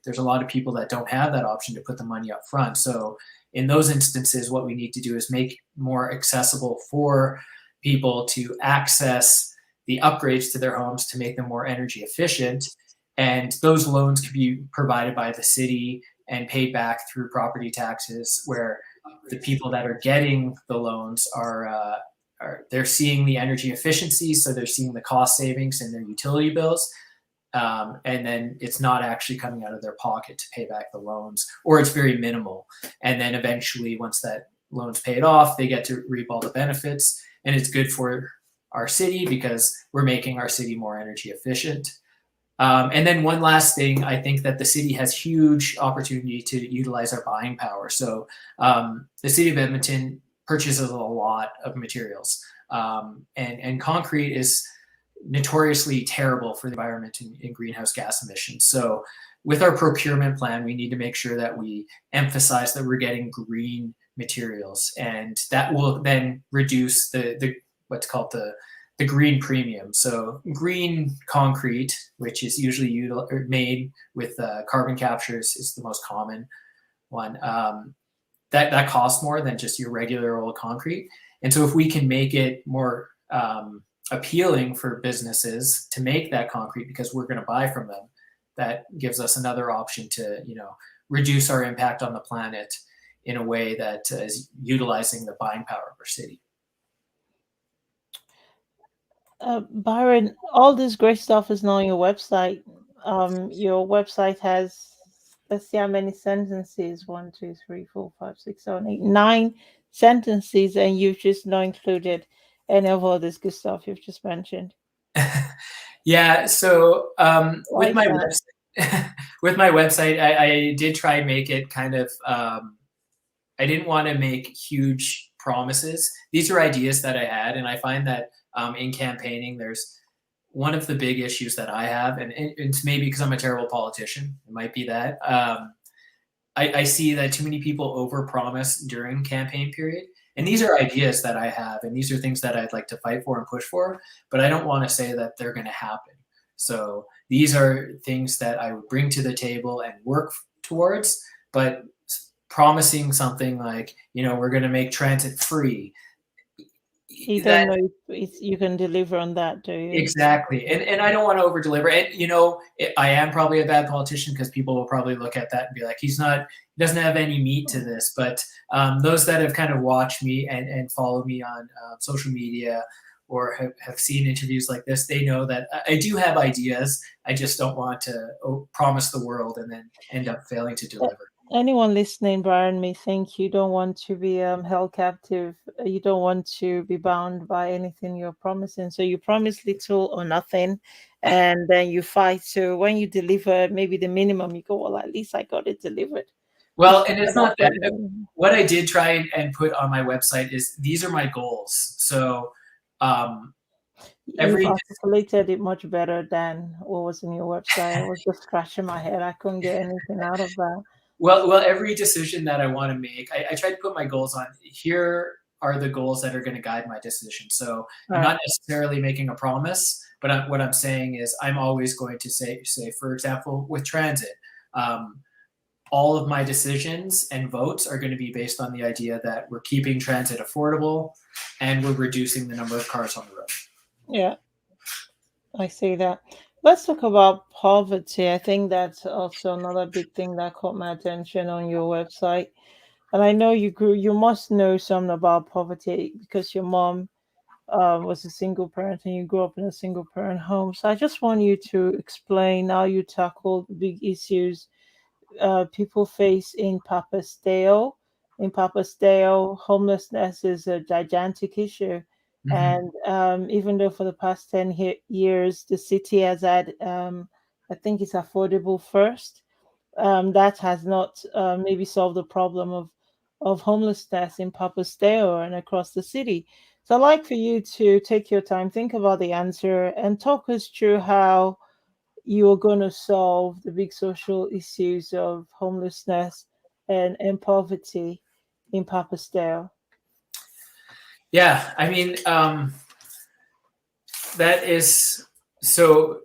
there's a lot of people that don't have that option to put the money up front. So in those instances, what we need to do is make more accessible for people to access the upgrades to their homes to make them more energy efficient. And those loans can be provided by the city and paid back through property taxes, where the people that are getting the loans are they're seeing the energy efficiency, so they're seeing the cost savings in their utility bills, and then it's not actually coming out of their pocket to pay back the loans, or it's very minimal. And then eventually, once that loan's paid off, they get to reap all the benefits, and it's good for our city because we're making our city more energy efficient. And then one last thing, I think that the city has huge opportunity to utilize our buying power. So the city of Edmonton purchases a lot of materials, and concrete is notoriously terrible for the environment in greenhouse gas emissions. So with our procurement plan, we need to make sure that we emphasize that we're getting green materials, and that will then reduce the what's called the green premium. So green concrete, which is usually made with carbon capture, is the most common one. That costs more than just your regular old concrete. And so if we can make it more appealing for businesses to make that concrete because we're going to buy from them, that gives us another option to, reduce our impact on the planet in a way that is utilizing the buying power of our city. Byron, all this great stuff is now on your website. Your website has, let's see how many sentences, 1, 2, 3, 4, 5, 6, 7, 8, 9 sentences, and you've just not included any of all this good stuff you've just mentioned. Yeah, so with my website, I did try and make it kind of, I didn't want to make huge promises. These are ideas that I had, and I find that in campaigning, there's one of the big issues that I have, and it's maybe because I'm a terrible politician. It might be that. I see that too many people overpromise during campaign period. And these are ideas that I have, and these are things that I'd like to fight for and push for, but I don't want to say that they're going to happen. So these are things that I would bring to the table and work towards, but promising something like, we're going to make transit free. You don't know if you can deliver on that, do you? Exactly. And I don't want to over deliver. And, I am probably a bad politician because people will probably look at that and be like, he doesn't have any meat to this. But those that have kind of watched me and follow me on social media or have seen interviews like this, they know that I do have ideas. I just don't want to promise the world and then end up failing to deliver. Anyone listening, Byron, may think you don't want to be held captive. You don't want to be bound by anything you're promising. So you promise little or nothing, and then you fight. So when you deliver maybe the minimum, you go, well, at least I got it delivered. Well, and it's not that. What I did try and put on my website is these are my goals. So you've articulated it much better than what was in your website. I was just scratching my head. I couldn't get anything out of that. Well, every decision that I want to make, I try to put my goals on. Here are the goals that are going to guide my decision. So I'm not necessarily making a promise, but what I'm saying is I'm always going to say, for example, with transit, all of my decisions and votes are going to be based on the idea that we're keeping transit affordable and we're reducing the number of cars on the road. Yeah, I see that. Let's talk about poverty. I think that's also another big thing that caught my attention on your website. And I know you must know something about poverty because your mom was a single parent and you grew up in a single parent home. So I just want you to explain how you tackle the big issues people face in Papasdale. In Papasdale, homelessness is a gigantic issue. Mm-hmm. And even though for the past 10 years, the city has had, I think it's affordable first, that has not maybe solved the problem of homelessness in Papasdale and across the city. So I'd like for you to take your time, think about the answer, and talk us through how you're going to solve the big social issues of homelessness and poverty in Papasdale. Yeah, I mean, that is so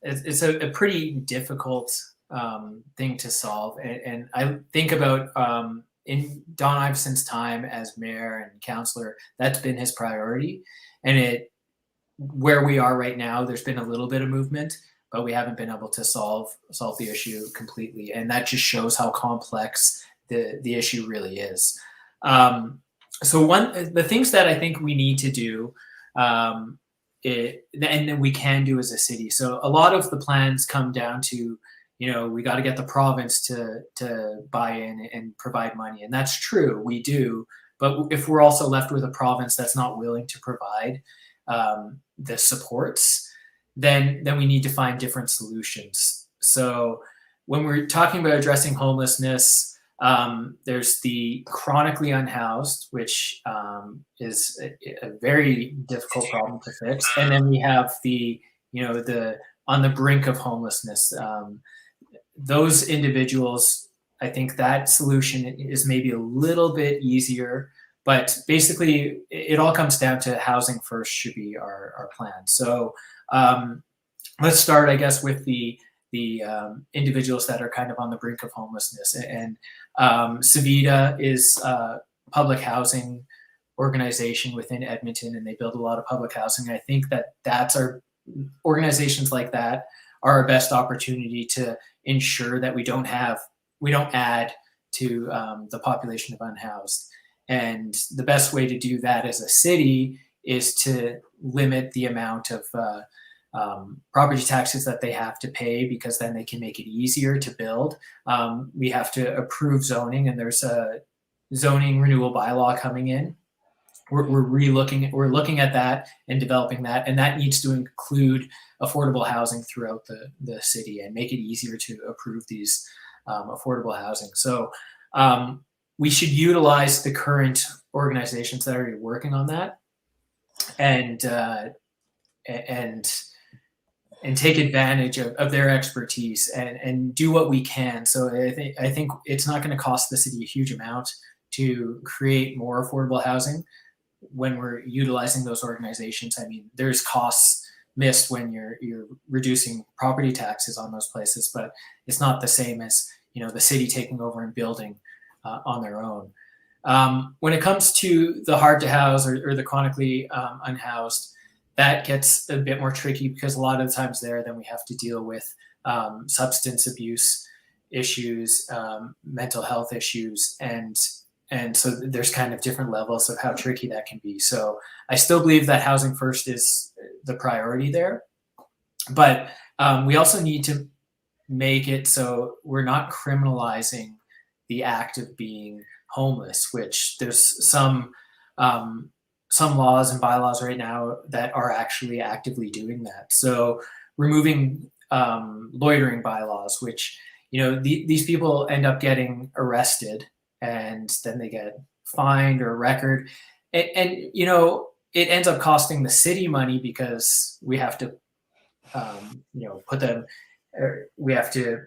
it's a pretty difficult thing to solve. And I think about in Don Iveson's time as mayor and councillor, that's been his priority. And where we are right now, there's been a little bit of movement, but we haven't been able to solve the issue completely. And that just shows how complex the issue really is. So the things that I think we need to do, and then we can do as a city. So a lot of the plans come down to, we got to get the province to buy in and provide money. And that's true, we do. But if we're also left with a province that's not willing to provide the supports, then we need to find different solutions. So when we're talking about addressing homelessness, there's the chronically unhoused, which is a very difficult problem to fix. And then we have the on the brink of homelessness. Those individuals, I think that solution is maybe a little bit easier, but basically it all comes down to housing first should be our plan. So let's start, I guess, with the individuals that are kind of on the brink of homelessness. And Savita is a public housing organization within Edmonton, and they build a lot of public housing. And I think that's our organizations like that are our best opportunity to ensure that we don't add to the population of unhoused. And the best way to do that as a city is to limit the amount of property taxes that they have to pay, because then they can make it easier to build. We have to approve zoning, and there's a zoning renewal bylaw coming in. We're looking at that and developing that, and that needs to include affordable housing throughout the city and make it easier to approve these affordable housing. So we should utilize the current organizations that are already working on that, and take advantage of their expertise and do what we can. So I think it's not going to cost the city a huge amount to create more affordable housing when we're utilizing those organizations. I mean, there's costs missed when you're reducing property taxes on those places, but it's not the same as the city taking over and building on their own. When it comes to the hard to house or the chronically unhoused, that gets a bit more tricky, because a lot of the times then we have to deal with substance abuse issues, mental health issues, and so there's kind of different levels of how tricky that can be. So I still believe that housing first is the priority there, but we also need to make it so we're not criminalizing the act of being homeless, which there's some laws and bylaws right now that are actually actively doing that. So removing loitering bylaws, which, these people end up getting arrested and then they get fined or a record. And it ends up costing the city money, because we have to, put them, we have to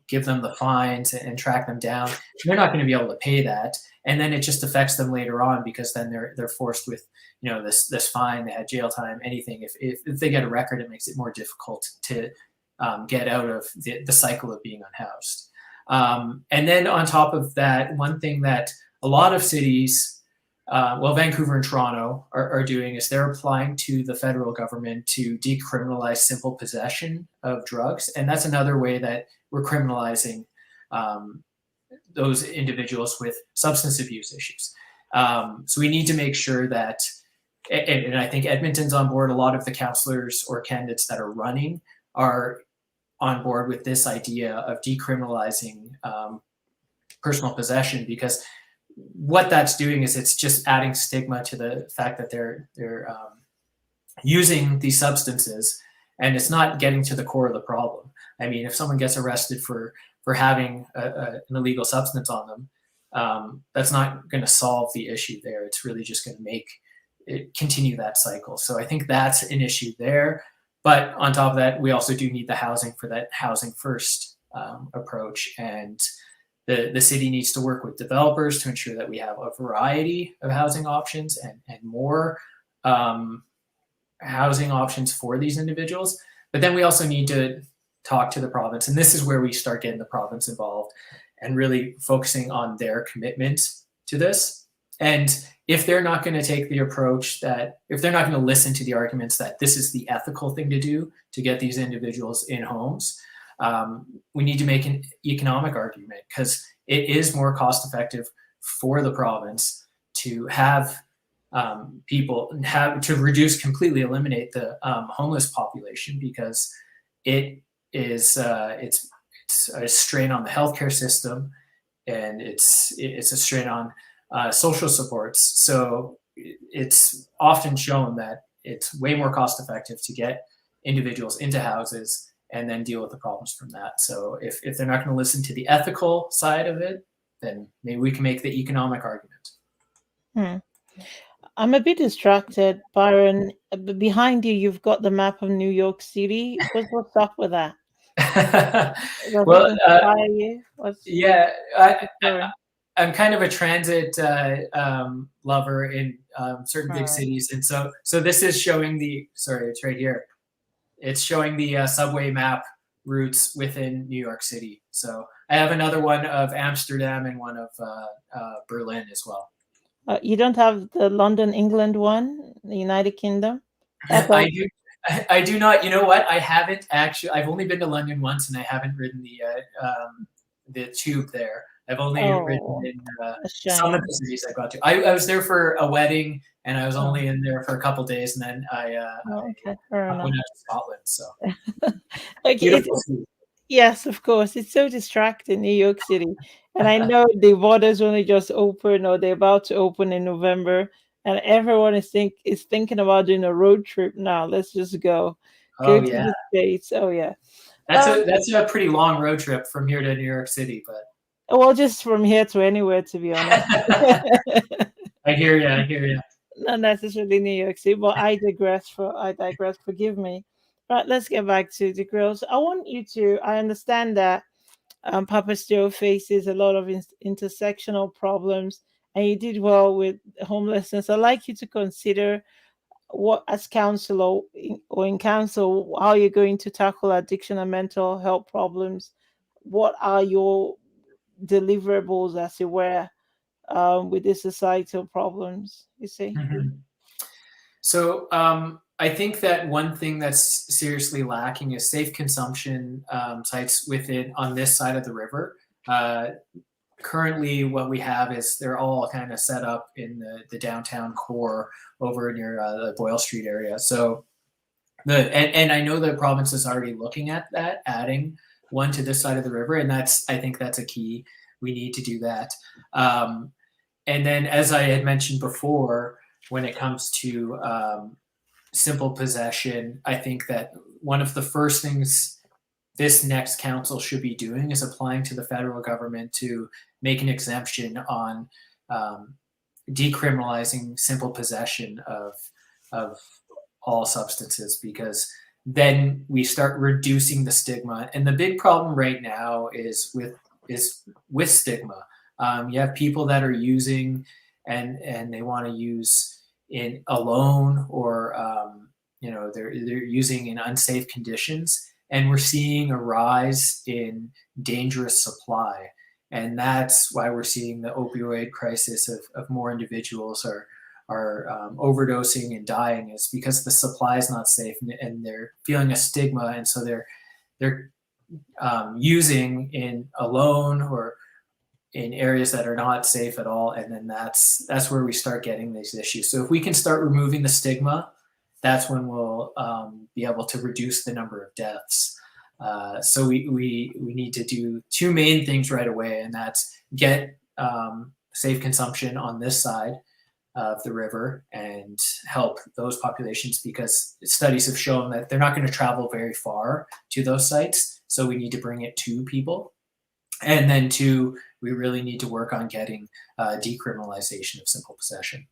give them the fines and track them down. They're not going to be able to pay that, and then it just affects them later on, because then they're forced with this fine, they had jail time, anything. If they get a record, it makes it more difficult to get out of the cycle of being unhoused. And then on top of that, one thing that a lot of cities, Vancouver and Toronto are doing, is they're applying to the federal government to decriminalize simple possession of drugs. And that's another way that we're criminalizing those individuals with substance abuse issues. So we need to make sure that, and I think Edmonton's on board, a lot of the councillors or candidates that are running are on board with this idea of decriminalizing personal possession, because what that's doing is it's just adding stigma to the fact that they're using these substances, and it's not getting to the core of the problem. I mean, if someone gets arrested for having an illegal substance on them, that's not going to solve the issue there. It's really just going to make it continue that cycle. So I think that's an issue there. But on top of that, we also do need the housing for that housing first approach. And the city needs to work with developers to ensure that we have a variety of housing options and more housing options for these individuals. But then we also need to talk to the province, and this is where we start getting the province involved and really focusing on their commitment to this. And if they're not going to take the approach that, if they're not going to listen to the arguments that this is the ethical thing to do to get these individuals in homes, we need to make an economic argument, because it is more cost effective for the province to have people to completely eliminate the homeless population, because it is it's a strain on the healthcare system, and it's a strain on social supports. So it's often shown that it's way more cost effective to get individuals into houses and then deal with the problems from that. So if they're not going to listen to the ethical side of it, then maybe we can make the economic argument. I'm a bit distracted, Byron. Behind you, you've got the map of New York City. What's up with that? Does Well, it inspire you? yeah, I'm kind of a transit lover in certain big cities, and so this is showing it's right here. It's showing the subway map routes within New York City. So I have another one of Amsterdam and one of Berlin as well. You don't have the London, England one, the United Kingdom? I do not. You know what? I haven't actually. I've only been to London once, and I haven't ridden the tube there. I've only ridden in some of the cities I got to. I was there for a wedding, and I was only in there for a couple days, and then I went out to Scotland. So beautiful city. Yes, of course. It's so distracting, New York City. And I know the borders only just open, or they're about to open in November, and everyone is thinking about doing a road trip now. Let's just go to the States. Oh yeah. That's a pretty long road trip from here to New York City, but well, just from here to anywhere, to be honest. I hear you. Not necessarily New York City, but I digress. Forgive me. Right, let's get back to the girls. I understand that Papa still faces a lot of intersectional problems, and you did well with homelessness. I'd like you to consider what, as counselor or in council, how you're going to tackle addiction and mental health problems. What are your deliverables, as it were, with the societal problems, you see? So I think that one thing that's seriously lacking is safe consumption sites on this side of the river. Currently, what we have is they're all kind of set up in the downtown core over near the Boyle Street area. So and I know the province is already looking at that, adding one to this side of the river, and I think that's a key. We need to do that. And then, as I had mentioned before, when it comes to simple possession, I think that one of the first things this next council should be doing is applying to the federal government to make an exemption on decriminalizing simple possession of all substances, because then we start reducing the stigma. And the big problem right now is with stigma. You have people that are using and they want to use in alone, or they're using in unsafe conditions, and we're seeing a rise in dangerous supply, and that's why we're seeing the opioid crisis of more individuals are overdosing and dying, is because the supply is not safe, and they're feeling a stigma, and so they're using in alone or in areas that are not safe at all, and then that's where we start getting these issues. So if we can start removing the stigma, that's when we'll be able to reduce the number of deaths. So we need to do two main things right away, and that's get safe consumption on this side of the river and help those populations, because studies have shown that they're not going to travel very far to those sites. So we need to bring it to people. And then two, we really need to work on getting decriminalization of simple possession.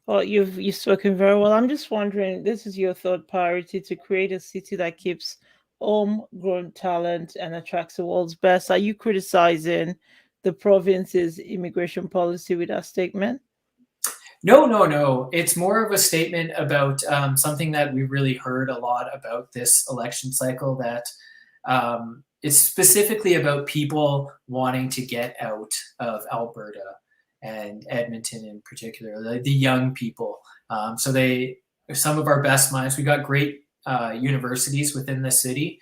Well, you've spoken very well. I'm just wondering, this is your third priority, to create a city that keeps homegrown talent and attracts the world's best. Are you criticizing the province's immigration policy with that statement? No, no, no. It's more of a statement about something that we really heard a lot about this election cycle. That it's specifically about people wanting to get out of Alberta and Edmonton in particular, the young people. So some of our best minds. We got great universities within the city,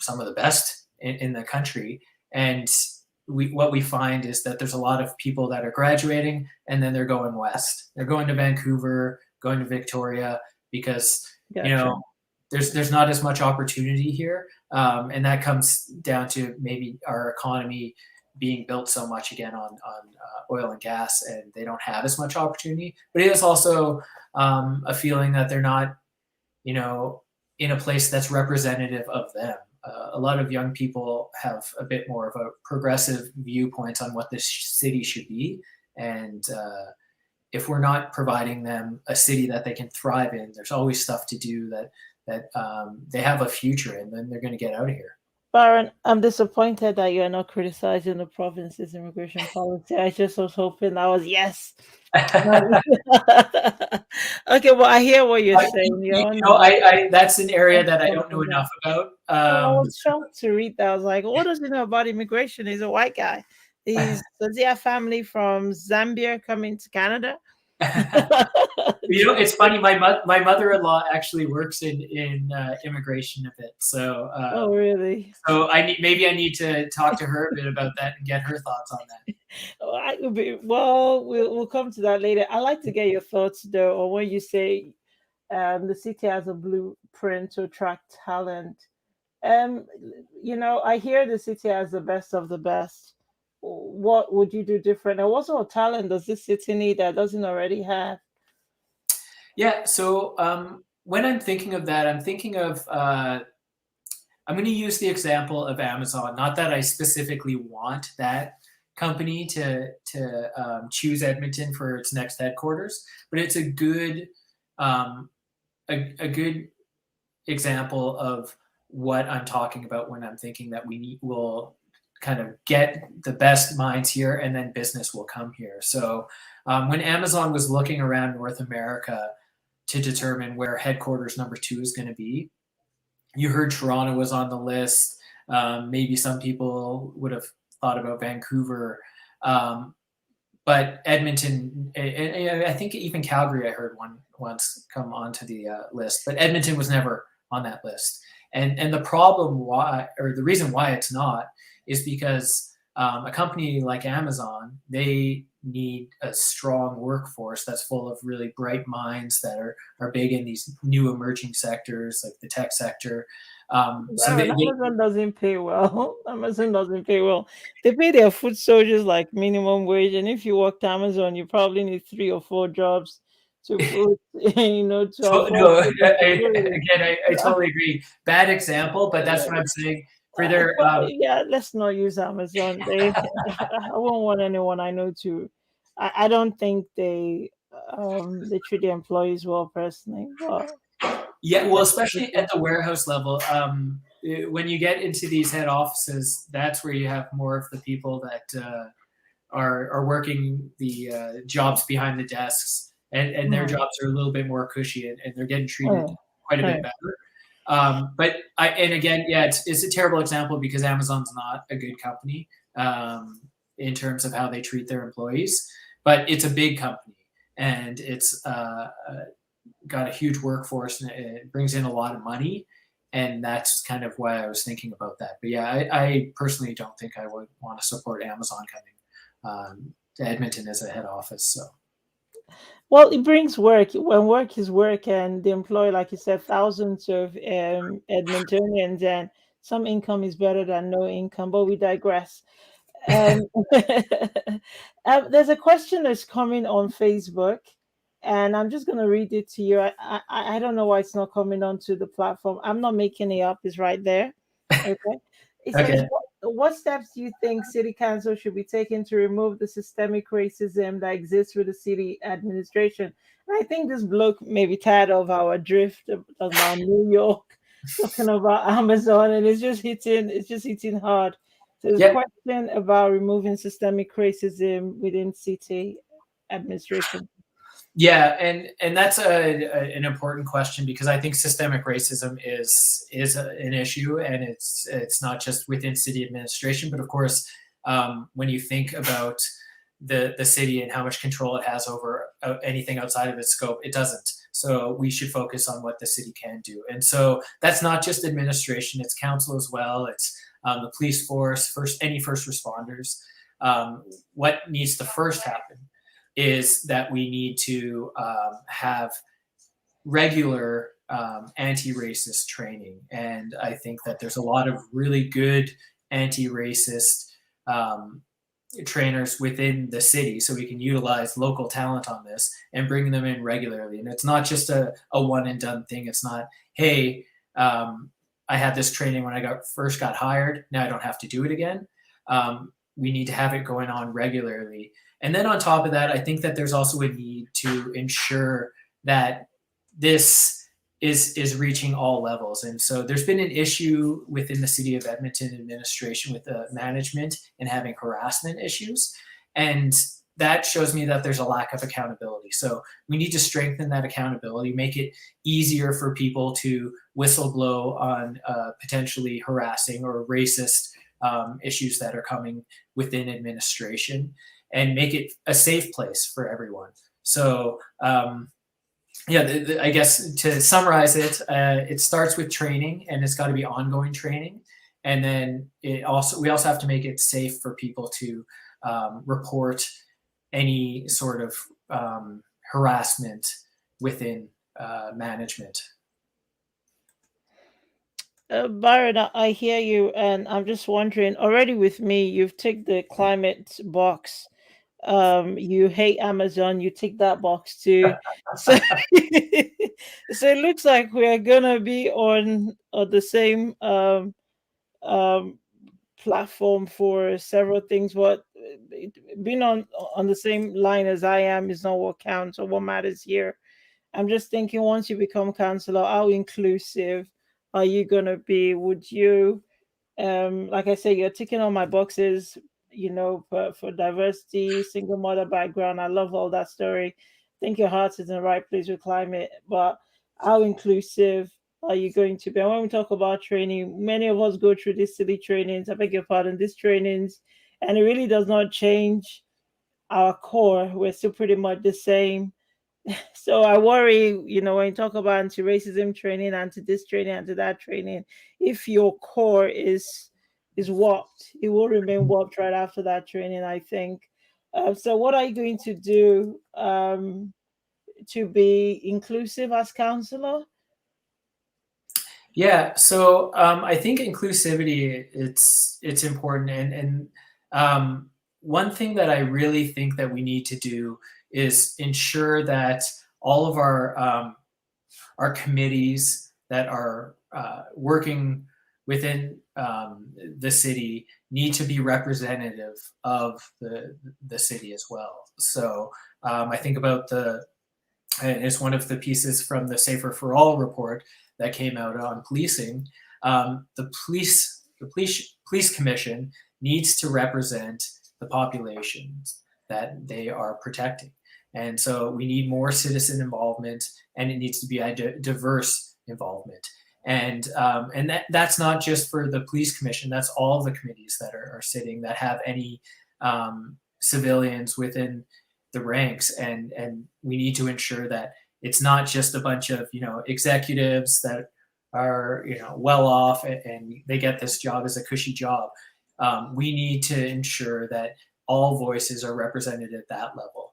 some of the best in the country, and what we find is that there's a lot of people that are graduating and then they're going west. They're going to Vancouver, going to Victoria because Gotcha. there's not as much opportunity here, and that comes down to maybe our economy being built so much again on oil and gas, and they don't have as much opportunity. But it is also a feeling that they're not, in a place that's representative of them. A lot of young people have a bit more of a progressive viewpoint on what this city should be, and if we're not providing them a city that they can thrive in, there's always stuff to do that they have a future in, then they're going to get out of here. Byron, I'm disappointed that you're not criticizing the province's immigration policy. I just was hoping that was yes. Okay, well, I hear what you're saying. You're on the That's an area that I don't know enough about. I was shocked to read that. I was like, what does he know about immigration? He's a white guy. Does he have family from Zambia coming to Canada? It's funny. My mother-in-law actually works in immigration a bit. So oh, really? So maybe I need to talk to her a bit about that and get her thoughts on that. Well, we'll come to that later. I'd like to get your thoughts though, or when you say the city has a blueprint to attract talent. Um, I hear the city has the best of the best. What would you do different? And what sort of talent does this city need that doesn't already have? Yeah. So when I'm thinking of that, I'm thinking of I'm going to use the example of Amazon. Not that I specifically want that company to choose Edmonton for its next headquarters, but it's a good a good example of what I'm talking about when I'm thinking that will kind of get the best minds here, and then business will come here. So when Amazon was looking around North America to determine where headquarters number 2 is going to be, you heard Toronto was on the list. Maybe some people would have thought about Vancouver. But Edmonton, and I think even Calgary, I heard once come onto the list, but Edmonton was never on that list. And the problem why, or the reason why it's not, is because a company like Amazon, they need a strong workforce that's full of really bright minds that are big in these new emerging sectors like the tech sector. Amazon doesn't pay well. Amazon doesn't pay well. They pay their food soldiers like minimum wage, and if you work at Amazon, you probably need 3 or 4 jobs to put, to No, afford. again, I totally agree. Bad example, but that's what I'm saying. For their Yeah, let's not use Amazon. I won't want anyone I know to. I don't think they treat the employees well personally. But yeah, well, especially at the warehouse level, when you get into these head offices, that's where you have more of the people that are working the jobs behind the desks, and their jobs are a little bit more cushy, and they're getting treated quite a bit better. But again, yeah, it's a terrible example because Amazon's not a good company in terms of how they treat their employees, but it's a big company, and it's got a huge workforce, and it brings in a lot of money, and that's kind of why I was thinking about that. But yeah, I personally don't think I would want to support Amazon coming to Edmonton as a head office. So. well, it brings work when work is work, and they employ, like you said, thousands of Edmontonians, and some income is better than no income. But we digress. Um, there's a question that's coming on Facebook, and I'm just going to read it to you. I don't know why it's not coming onto the platform. I'm not making it up. It's right there. Okay. It says, Okay. what steps do you think city council should be taking to remove the systemic racism that exists with the city administration? And I think this bloke may be tired of our drift about New York, talking about Amazon, and it's just hitting hard. So there's a Yep. question about removing systemic racism within city administration. Yeah, and that's an important question, because I think systemic racism is an issue, and it's not just within city administration, but of course, when you think about the city and how much control it has over anything outside of its scope, it doesn't. So we should focus on what the city can do, and so that's not just administration; it's council as well. It's the police force, any first responders. What needs to first happen is that we need to have regular anti-racist training. And I think that there's a lot of really good anti-racist trainers within the city, so we can utilize local talent on this and bring them in regularly. And it's not just a one and done thing. It's not, hey, I had this training when I first got hired, now I don't have to do it again. We need to have it going on regularly. And then on top of that, I think that there's also a need to ensure that this is reaching all levels. And so there's been an issue within the City of Edmonton administration with the management and having harassment issues. And that shows me that there's a lack of accountability. So we need to strengthen that accountability, make it easier for people to whistleblow on potentially harassing or racist issues that are coming within administration, and make it a safe place for everyone. So I guess to summarize it, it starts with training, and it's got to be ongoing training. And then we also have to make it safe for people to report any sort of harassment within management. Byron, I hear you, and I'm just wondering. Already with me, you've ticked the climate box. You hate Amazon, you tick that box too. So, so it looks like we are gonna be on the same platform for several things. But being on the same line as I am is not what counts or what matters here. I'm just thinking, once you become counselor, how inclusive are you gonna be? Would you, like I say, you're ticking all my boxes, for diversity, single mother background. I love all that story. I think your heart is in the right place with climate, but how inclusive are you going to be? And when we talk about training, many of us go through these silly trainings, I beg your pardon, these trainings, and it really does not change our core. We're still pretty much the same. So I worry, when you talk about anti-racism training, anti-this training, anti-that training, if your core is warped, it will remain warped right after that training, I think. So what are you going to do to be inclusive as counselor? Yeah, so I think inclusivity, it's important, and one thing that I really think that we need to do is ensure that all of our committees that are working within the city need to be representative of the city as well. So I think about it's one of the pieces from the Safer for All report that came out on policing. The police commission needs to represent the populations that they are protecting. And so we need more citizen involvement, and it needs to be a diverse involvement. And that's not just for the police commission, that's all the committees that are sitting that have any civilians within the ranks. And we need to ensure that it's not just a bunch of, executives that are, well off and they get this job as a cushy job. We need to ensure that all voices are represented at that level.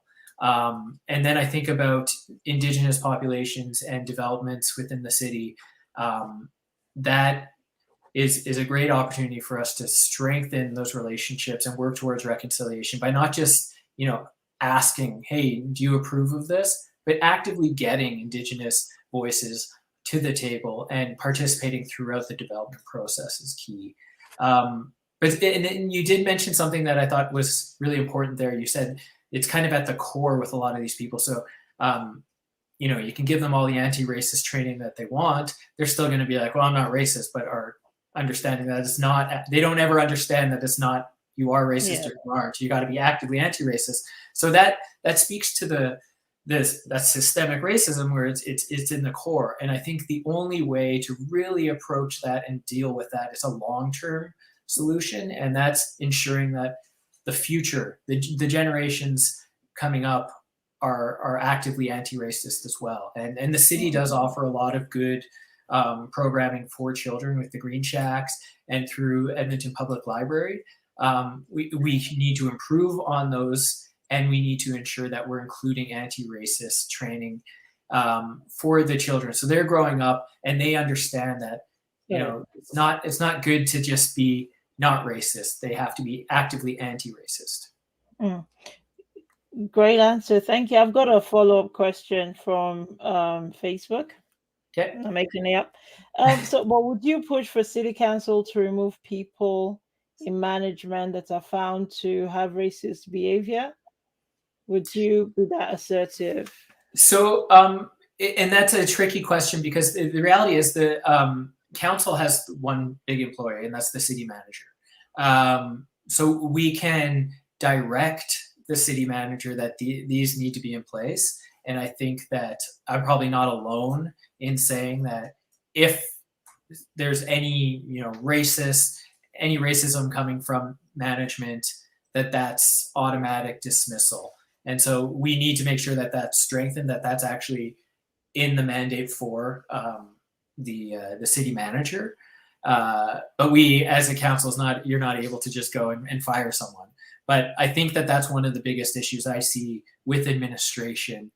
And then I think about Indigenous populations and developments within the city. That is a great opportunity for us to strengthen those relationships and work towards reconciliation by not just, asking, hey, do you approve of this? But actively getting Indigenous voices to the table and participating throughout the development process is key. And you did mention something that I thought was really important there. You said it's kind of at the core with a lot of these people. So, you can give them all the anti-racist training that they want. They're still going to be like, well, I'm not racist, but are understanding that it's not, they don't ever understand that it's not, you are racist or you aren't. You got to be actively anti-racist. So that speaks to that's systemic racism, where it's in the core. And I think the only way to really approach that and deal with that is a long-term solution, and that's ensuring that the future, the generations coming up are actively anti-racist as well. And the city does offer a lot of good programming for children with the Green Shacks and through Edmonton Public Library. We need to improve on those, and we need to ensure that we're including anti-racist training for the children, so they're growing up and they understand that it's not good to just be not racist. They have to be actively anti-racist. Mm. Great answer. Thank you. I've got a follow-up question from Facebook. Okay. I'm making it up. So, what would you push for City Council to remove people in management that are found to have racist behavior? Would you be that assertive? So, and that's a tricky question, because the reality is the council has one big employee, and that's the city manager. So we can direct the city manager that these need to be in place. And I think that I'm probably not alone in saying that if there's any racism coming from management, that's automatic dismissal. And so we need to make sure that that's strengthened, that that's actually in the mandate for the city manager. But we, as a council, you're not able to just go and fire someone. But I think that that's one of the biggest issues I see with administration,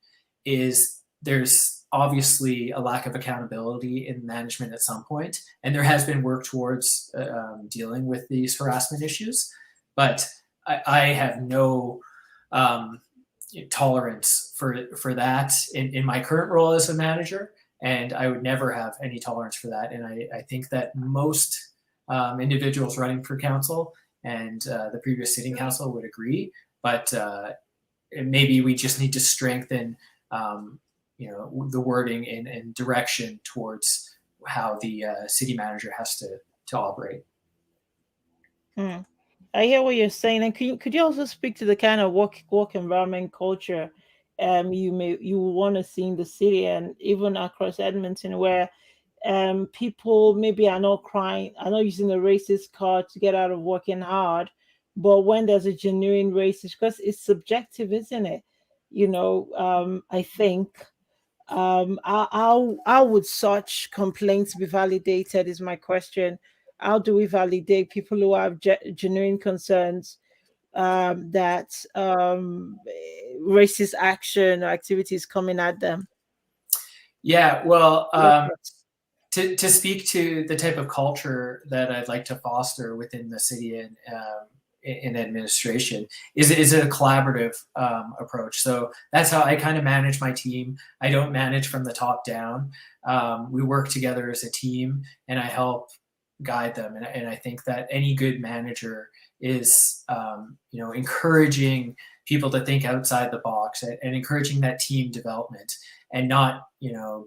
is there's obviously a lack of accountability in management at some point, and there has been work towards dealing with these harassment issues. But I have no tolerance for that in my current role as a manager, and I would never have any tolerance for that. And I think that most individuals running for council and the previous sitting council would agree, but maybe we just need to strengthen the wording and direction towards how the city manager has to operate. I hear what you're saying, and could you also speak to the kind of work environment culture you want to see in the city and even across Edmonton, where people maybe are not using a racist card to get out of working hard, but when there's a genuine racist, because it's subjective, isn't it? I think how would such complaints be validated is my question. How do we validate people who have genuine concerns that racist action or activities coming at them? Yeah, well, to speak to the type of culture that I'd like to foster within the city and in administration is a collaborative approach. So that's how I kind of manage my team. I don't manage from the top down. We work together as a team, and I help guide them. And I think that any good manager is encouraging people to think outside the box and encouraging that team development, and not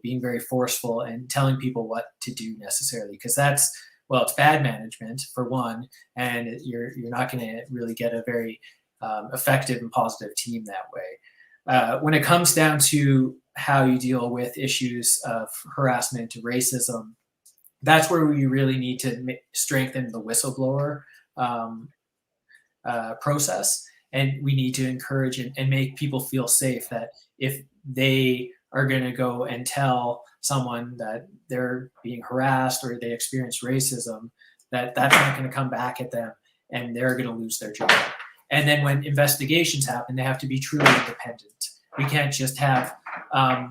being very forceful and telling people what to do necessarily, because it's bad management for one, and you're not going to really get a very effective and positive team that way. When it comes down to how you deal with issues of harassment and racism, that's where we really need to strengthen the whistleblower process, and we need to encourage and make people feel safe that if they are going to go and tell someone that they're being harassed or they experience racism, that's not going to come back at them and they're going to lose their job. And then when investigations happen, they have to be truly independent. We can't just have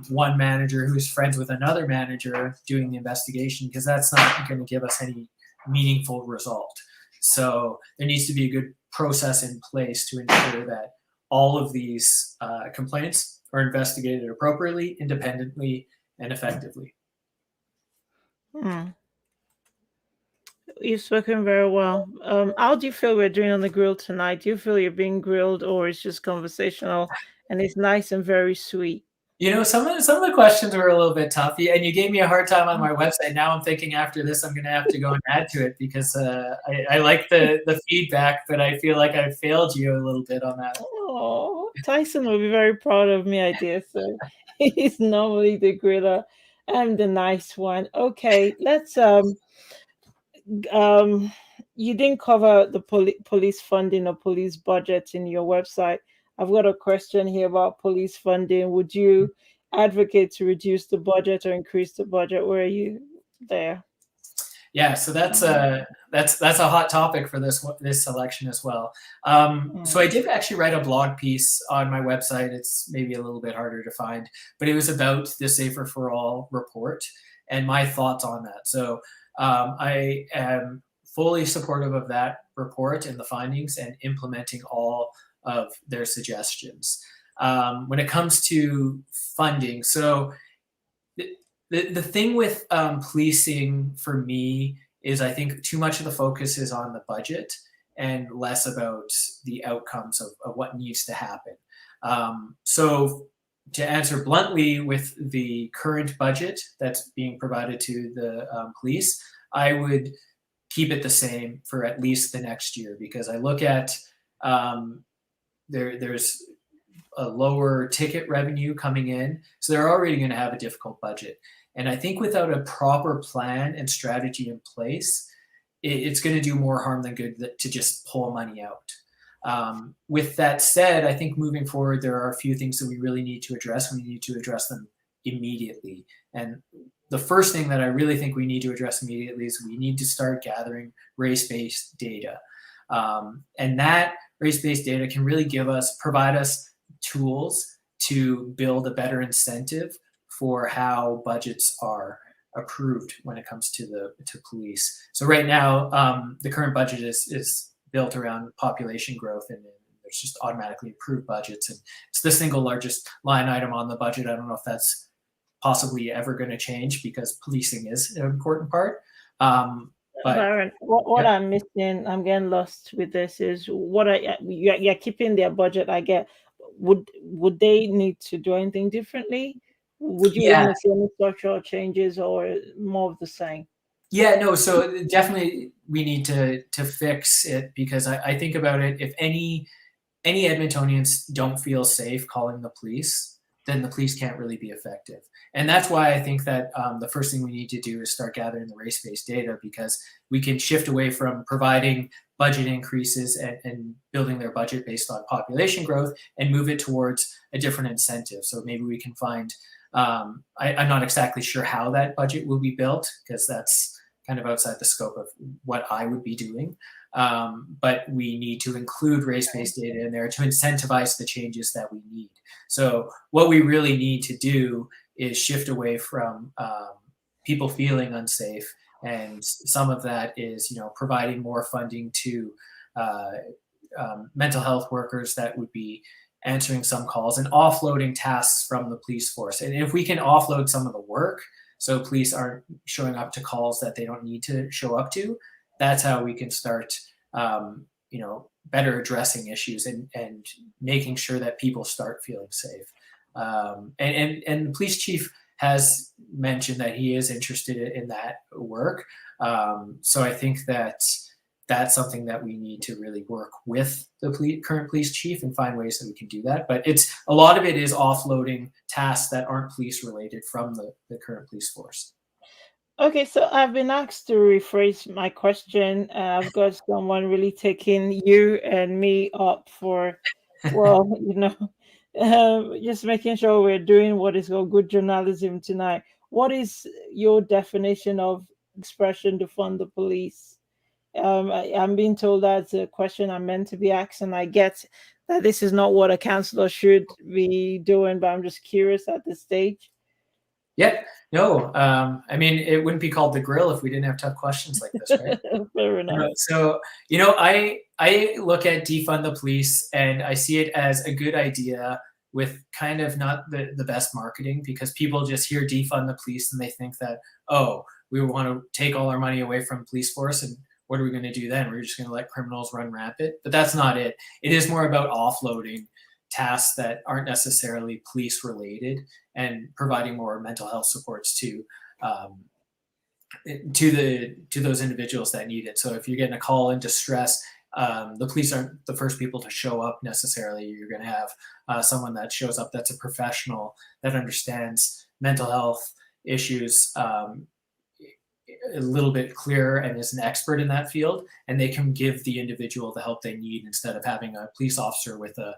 one manager who's friends with another manager doing the investigation, because that's not going to give us any meaningful result. So there needs to be a good process in place to ensure that all of these complaints are investigated appropriately, independently, and effectively. You've spoken very well. How do you feel we're doing on the grill tonight? Do you feel you're being grilled, or it's just conversational and it's nice and very sweet? Some of the questions were a little bit tough, and you gave me a hard time on my website. Now I'm thinking after this, I'm going to have to go and add to it because I like the feedback, but I feel like I failed you a little bit on that. Oh, Tyson will be very proud of me, I dare say. He's normally the griller. I'm the nice one. Okay, let's um you didn't cover the police funding or police budget in your website. I've got a question here about police funding. Would you advocate to reduce the budget or increase the budget? Where are you there? Yeah, so that's a hot topic for this election as well. So I Mm. did actually write a blog piece on my website. It's maybe a little bit harder to find, but it was about the Safer for All report and my thoughts on that. So I am fully supportive of that report and the findings and implementing all of their suggestions. When it comes to funding, so the thing with policing for me is I think too much of the focus is on the budget and less about the outcomes of what needs to happen. So to answer bluntly, with the current budget that's being provided to the police, I would keep it the same for at least the next year because I look at there's a lower ticket revenue coming in. So they're already going to have a difficult budget. And I think without a proper plan and strategy in place, it's going to do more harm than good to just pull money out. With that said, I think moving forward, there are a few things that we really need to address. We need to address them immediately. And the first thing that I really think we need to address immediately is we need to start gathering race-based data. And that race-based data can really provide us tools to build a better incentive for how budgets are approved when it comes to police. So right now, the current budget is built around population growth, and there's just automatically approved budgets, and it's the single largest line item on the budget. I don't know if that's possibly ever going to change because policing is an important part. But Byron, what yeah, I'm missing, I'm getting lost with this is you're keeping their budget. I get. Would they need to do anything differently? Would you yeah, want to see any structural changes or more of the same? yeah, no. So definitely, we need to fix it because I think about it. If any Edmontonians don't feel safe calling the police, then the police can't really be effective. And that's why I think that the first thing we need to do is start gathering the race-based data because we can shift away from providing budget increases and building their budget based on population growth and move it towards a different incentive. So maybe we can find, I'm not exactly sure how that budget will be built because that's kind of outside the scope of what I would be doing. But we need to include race-based data in there to incentivize the changes that we need. So what we really need to do is shift away from people feeling unsafe, and some of that is, providing more funding to mental health workers that would be answering some calls and offloading tasks from the police force. And if we can offload some of the work, so police aren't showing up to calls that they don't need to show up to, that's how we can start, better addressing issues and making sure that people start feeling safe. And the police chief has mentioned that he is interested in that work. So I think that that's something that we need to really work with the current police chief and find ways that we can do that. But a lot of it is offloading tasks that aren't police related from the current police force. Okay, so I've been asked to rephrase my question. I've got someone really taking you and me up for, well, just making sure we're doing what is called good journalism tonight. What is your definition of expression to fund the police? I'm being told that's a question I'm meant to be asked, and I get that this is not what a counselor should be doing, but I'm just curious at this stage. Yeah, no, I mean, it wouldn't be called the grill if we didn't have tough questions like this, right? Fair enough. So, I look at defund the police and I see it as a good idea with kind of not the best marketing because people just hear defund the police and they think that, oh, we want to take all our money away from police force and what are we going to do then? We're just going to let criminals run rampant. But that's not it. It is more about offloading tasks that aren't necessarily police related, and providing more mental health supports to those individuals that need it. So if you're getting a call in distress, the police aren't the first people to show up necessarily. You're going to have someone that shows up that's a professional that understands mental health issues a little bit clearer and is an expert in that field, and they can give the individual the help they need instead of having a police officer with a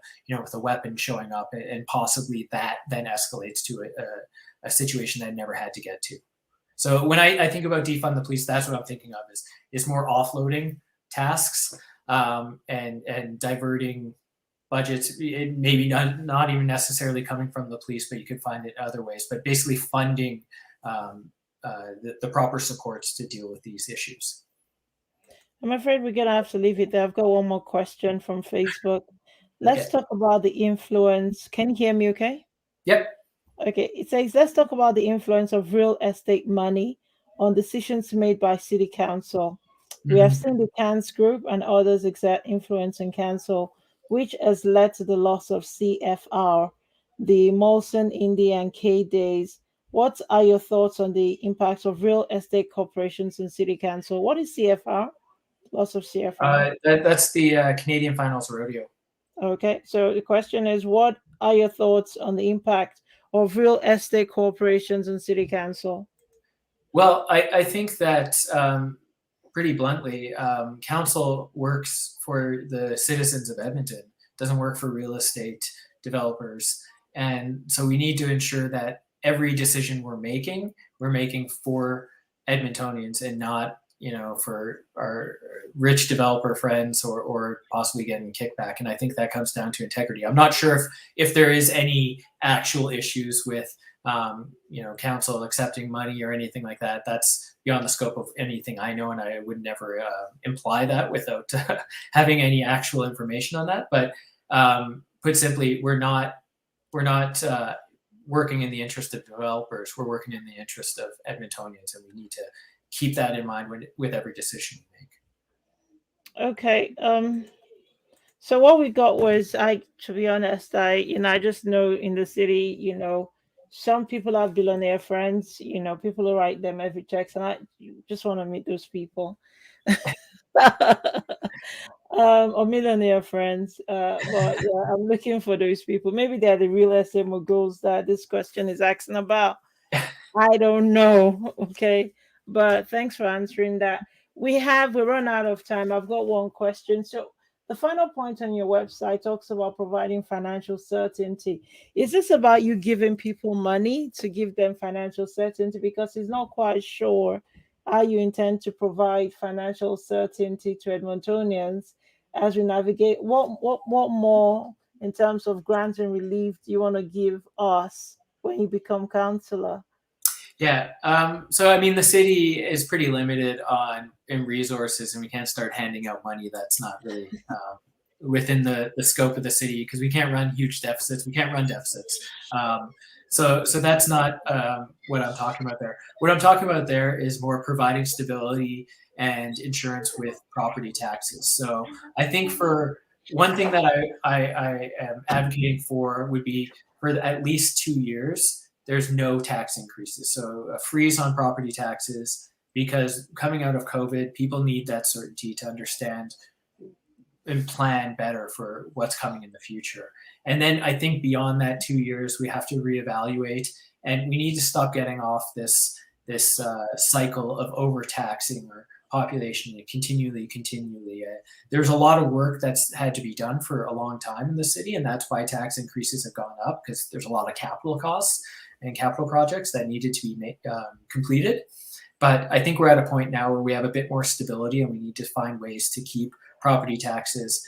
weapon showing up, and possibly that then escalates to a situation that never had to get to. So when I think about defund the police, that's what I'm thinking of is more offloading tasks and diverting budgets. Maybe not even necessarily coming from the police, but you could find it other ways. But basically funding the proper supports to deal with these issues. I'm afraid we're going to have to leave it there. I've got one more question from Facebook. Let's talk about the influence. Can you hear me okay? Yep. Okay, it says, let's talk about the influence of real estate money on decisions made by city council. Mm-hmm. We have seen the CANS group and others exert influence in council, which has led to the loss of CFR, the Molson, Indy, and K days. What are your thoughts on the impact of real estate corporations in city council? What is CFR? Loss of CFR. That's the Canadian Finals Rodeo. Okay, so the question is, what are your thoughts on the impact of real estate corporations and city council? Well, I think that pretty bluntly, council works for the citizens of Edmonton, doesn't work for real estate developers. And so we need to ensure that every decision we're making for Edmontonians and not, for our rich developer friends or possibly getting kickback. And I think that comes down to integrity. I'm not sure if there is any actual issues with, council accepting money or anything like that. That's beyond the scope of anything I know, and I would never imply that without having any actual information on that. But put simply, we're not working in the interest of developers. We're working in the interest of Edmontonians, and we need to keep that in mind with every decision we make. Okay. So what we got was, to be honest, I just know in the city, some people have billionaire friends, people who write them every checks, and I just want to meet those people. Or millionaire friends. But yeah, I'm looking for those people. Maybe they're the real estate moguls that this question is asking about. I don't know. Okay. But thanks for answering that. We run out of time. I've got one question. So the final point on your website talks about providing financial certainty. Is this about you giving people money to give them financial certainty? Because he's not quite sure how you intend to provide financial certainty to Edmontonians as we navigate. What more in terms of grants and relief do you want to give us when you become councillor? Yeah. So, I mean, the city is pretty limited in resources, and we can't start handing out money that's not really within the scope of the city, because we can't run huge deficits. We can't run deficits. So that's not what I'm talking about there. What I'm talking about there is more providing stability and insurance with property taxes. So I think for one thing that I am advocating for would be for at least 2 years, there's no tax increases. So a freeze on property taxes, because coming out of COVID, people need that certainty to understand and plan better for what's coming in the future. And then I think beyond that 2 years, we have to reevaluate, and we need to stop getting off this cycle of overtaxing or population continually. There's a lot of work that's had to be done for a long time in the city, and that's why tax increases have gone up, because there's a lot of capital costs and capital projects that needed to be completed. But I think we're at a point now where we have a bit more stability, and we need to find ways to keep property taxes,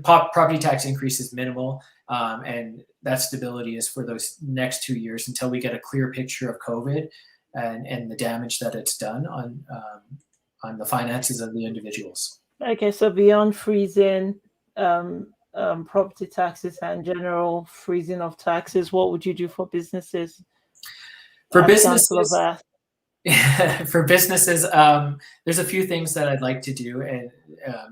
property tax increases minimal, and that stability is for those next 2 years until we get a clear picture of COVID and the damage that it's done on the finances of the individuals. Okay, so beyond freezing property taxes and general freezing of taxes, what would you do for businesses? For businesses, For businesses, there's a few things that I'd like to do, and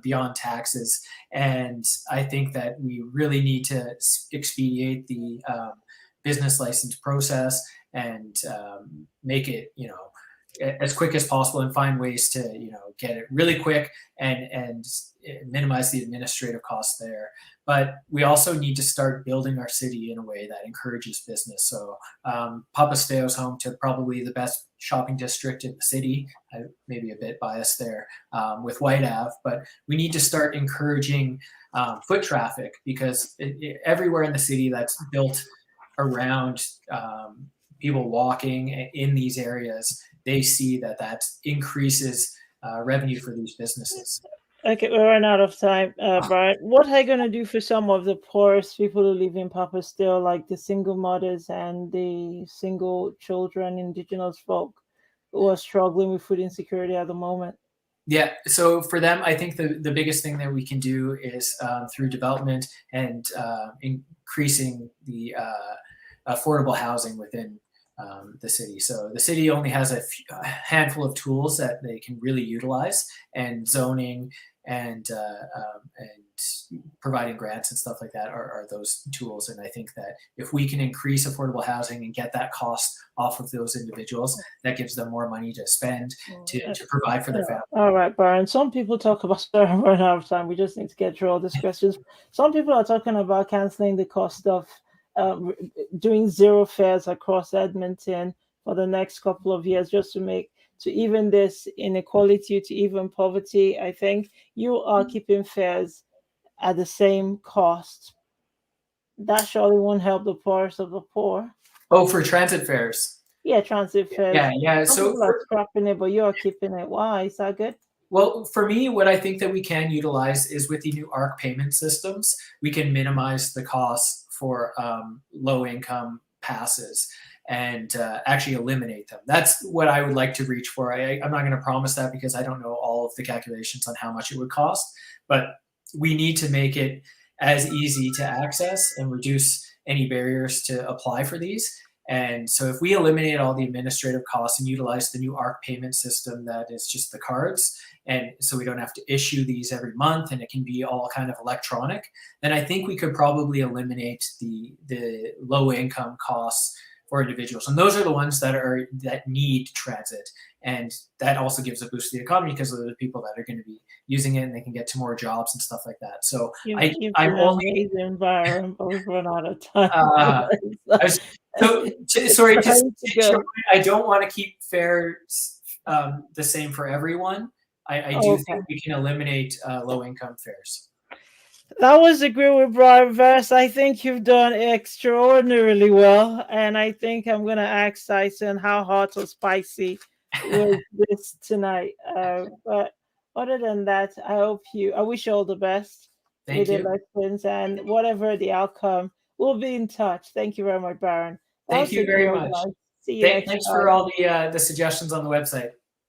beyond taxes. And I think that we really need to expedite the business license process and make it, as quick as possible, and find ways to, get it really quick and minimize the administrative costs there. But we also need to start building our city in a way that encourages business. So Papasteo is home to probably the best shopping district in the city. I may be a bit biased there with White Ave, but we need to start encouraging foot traffic, because everywhere in the city that's built around people walking in these areas, they see that increases revenue for these businesses. Okay, we're running out of time, Brian. What are you going to do for some of the poorest people who live in Papa still, like the single mothers and the single children, indigenous folk who are struggling with food insecurity at the moment? Yeah, so for them, I think the biggest thing that we can do is through development and increasing the affordable housing within the city. So the city only has a handful of tools that they can really utilize, and zoning and providing grants and stuff like that are those tools. And I think that if we can increase affordable housing and get that cost off of those individuals, that gives them more money to spend to provide for their family. All right, Byron. Some people talk about, sorry, I'm running out of time. We just need to get through all these questions. Some people are talking about canceling the cost of doing zero fares across Edmonton for the next couple of years, just to even this inequality, to even poverty. I think you are keeping fares at the same cost. That surely won't help the poorest of the poor. Oh, for transit fares. Yeah, transit fares. Yeah. Some people are scrapping it, but you're keeping it. Why? Is that good? Well, for me, what I think that we can utilize is with the new ARC payment systems, we can minimize the costs for low income passes and actually eliminate them. That's what I would like to reach for. I'm not going to promise that, because I don't know all of the calculations on how much it would cost, but we need to make it as easy to access and reduce any barriers to apply for these. And so if we eliminate all the administrative costs and utilize the new ARC payment system that is just the cards, and so we don't have to issue these every month and it can be all kind of electronic, then I think we could probably eliminate the low income costs for individuals. And those are the ones that need transit. And that also gives a boost to the economy, because of the people that are going to be using it, and they can get to more jobs and stuff like that. So I'm only environment, but we've run out of time. Sorry, I don't want to keep fares the same for everyone. I do think we can eliminate low income fares. That was Agree with Byron Vass. I think you've done extraordinarily well. And I think I'm going to ask Tyson how hot or spicy was this tonight. But other than that, I wish you all the best with the elections, and whatever the outcome, we'll be in touch. Thank you very much, Byron. Thank you very much. See you next time. Thanks for all the suggestions on the website.